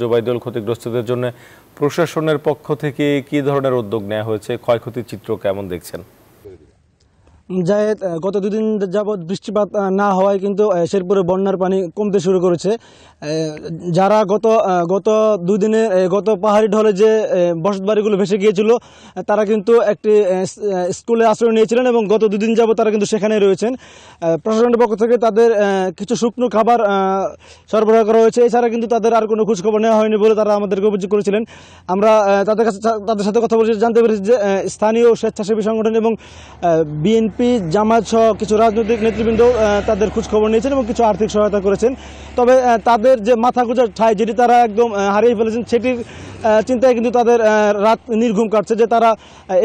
জুবাইদুল, ক্ষতিগ্রস্তদের জন্য প্রশাসনের পক্ষ থেকে কি ধরনের উদ্যোগ নেওয়া হয়েছে, ক্ষয়ক্ষতির চিত্র কেমন দেখছেন? জায়েদ, গত দুদিন যাবৎ বৃষ্টিপাত না হওয়ায় কিন্তু শেরপুরে বন্যার পানি কমতে শুরু করেছে। যারা গত দুদিনে গত পাহাড়ি ঢলে যে বসতবাড়িগুলো ভেসে গিয়েছিল তারা কিন্তু একটি স্কুলে আশ্রয় নিয়েছিলেন এবং গত দুদিন যাবৎ তারা কিন্তু সেখানে রয়েছেন। প্রশাসনের পক্ষ থেকে তাদের কিছু শুকনো খাবার সরবরাহ করা হয়েছে। এছাড়া কিন্তু তাদের আর কোনো খোঁজখবর নেওয়া হয়নি বলে তারা আমাদেরকে অভিযোগ করেছিলেন। আমরা তাদের সাথে কথা বলে জানতে পেরেছি যে স্থানীয় স্বেচ্ছাসেবী সংগঠন এবং বিএনপি, জামায়াত সহ কিছু রাজনৈতিক নেতৃবৃন্দ তাদের খোঁজখবর নিয়েছেন এবং কিছু আর্থিক সহায়তা করেছেন। তবে তাদের যে মাথা গোঁজার ঠাঁই যেটি তারা একদম হারিয়ে ফেলেছেন, সেটির চিন্তায় কিন্তু তাদের রাত নির্ঘুম কাটছে যে তারা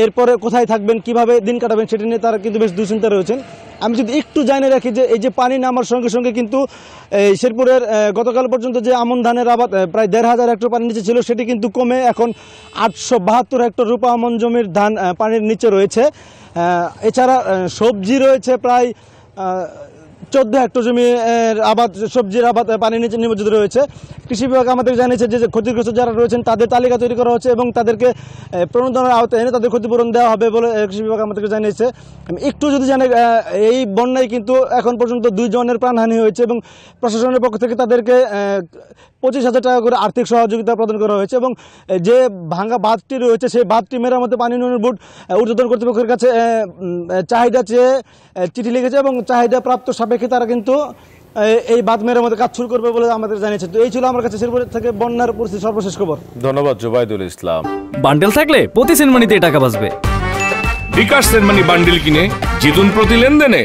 এরপরে কোথায় থাকবেন, কিভাবে দিন কাটাবেন সেটি নিয়ে তারা কিন্তু বেশ দুশ্চিন্তা রয়েছেন। আমি যদি একটু জানিয়ে রাখি যে এই যে পানি নামার সঙ্গে সঙ্গে কিন্তু শেরপুরের গতকাল পর্যন্ত যে আমন ধানের আবাদ প্রায় ১,৫০০ হেক্টর পানির নিচে ছিল সেটি কিন্তু কমে এখন ৮৭২ হেক্টর রূপা আমন জমির ধান পানির নিচে রয়েছে। এছাড়া সবজি রয়েছে প্রায় ১৪ হেক্টর জমি সবজির আবাদ পানির নিচে নিমজ্জিত রয়েছে। কৃষি বিভাগ আমাদের জানিয়েছে যে ক্ষতিগ্রস্ত যারা রয়েছেন তাদের তালিকা তৈরি করা হচ্ছে এবং তাদেরকে প্রণোদনার আওতায় এনে তাদের ক্ষতিপূরণ দেওয়া হবে বলে কৃষি বিভাগ আমাদেরকে জানিয়েছে। একটু যদি জানি, এই বন্যায় কিন্তু এখন পর্যন্ত 2 জনের প্রাণহানি হয়েছে এবং প্রশাসনের পক্ষ থেকে তাদেরকে ২৫,০০০ টাকা করে আর্থিক সহযোগিতা প্রদান করা হয়েছে এবং যে ভাঙা বাঁধটি রয়েছে সেই বাঁধটি মেরামতে পানি উন্নয়ন বোর্ড ঊর্ধ্বতন কর্তৃপক্ষের কাছে চাহিদা চেয়ে চিঠি লিখেছে এবং চাহিদা প্রাপ্ত সাপেক্ষে তারা কিন্তু এই বাঁধ মেরামতের কাজ শুরু করবে বলে আমাদের জানিয়েছে। তো এই ছিল আমার কাছে শেরপুর থেকে বন্যার পরিস্থিতি সর্বশেষ খবর। ধন্যবাদ জুবাইদুল ইসলাম। বান্ডেল থাকলে প্রতি সেনমানিতে টাকা বাঁচবে। বিকাশ সেনমানি বান্ডেল কিনে জিতুন প্রতি লেনদেনে।